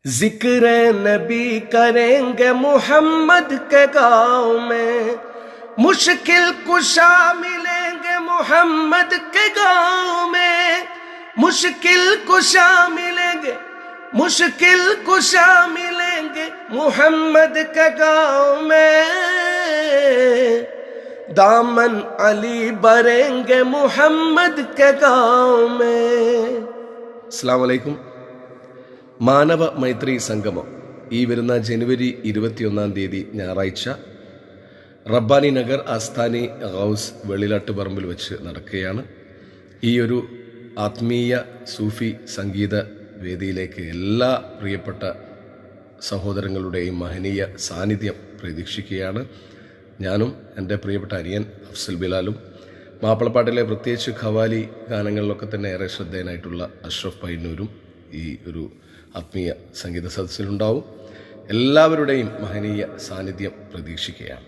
जिक्र नबी करेंगे मोहम्मद के गाँव में, मुश्किल कुशा मिलेंगे मोहम्मद के गाँव में, मुश्किल कुशा मिलेंगे, मुश्किल कुशा मिलेंगे मोहम्मद के गाँव में, दामन अली भरेंगे मोहम्मद के गाँव में। अस्सलाम वालेकुम। മാനവ മൈത്രി സംഗമം ഈ വരുന്ന ജനുവരി 21 ഞായറാഴ്ച റബ്ബാനി നഗർ ആസ്ഥാനി ഹൗസ് വെള്ളിലാട്ടുപറമ്പിൽ വെച്ച് നടക്കുകയാണ്. ഈ ഒരു ആത്മീയ സൂഫി സംഗീത വേദിയിലേക്ക് എല്ലാ പ്രിയപ്പെട്ട സഹോദരങ്ങളുടെയും മഹനീയ സാന്നിധ്യം പ്രതീക്ഷിക്കുകയാണ്. ഞാനും എൻ്റെ പ്രിയപ്പെട്ട അനിയൻ അഫ്സൽ ബിലാലും മാപ്പിളപ്പാട്ടിലെ പ്രത്യേകിച്ച് ഖവാലി ഗാനങ്ങളിലൊക്കെ തന്നെ ഏറെ ശ്രദ്ധേയനായിട്ടുള്ള അഷ്റഫ് പയ്യന്നൂരും ഈ ഒരു ആത്മീയ സംഗീത സദസ്സിലുണ്ടാവും. എല്ലാവരുടെയും മഹനീയ സാന്നിധ്യം പ്രതീക്ഷിക്കുകയാണ്.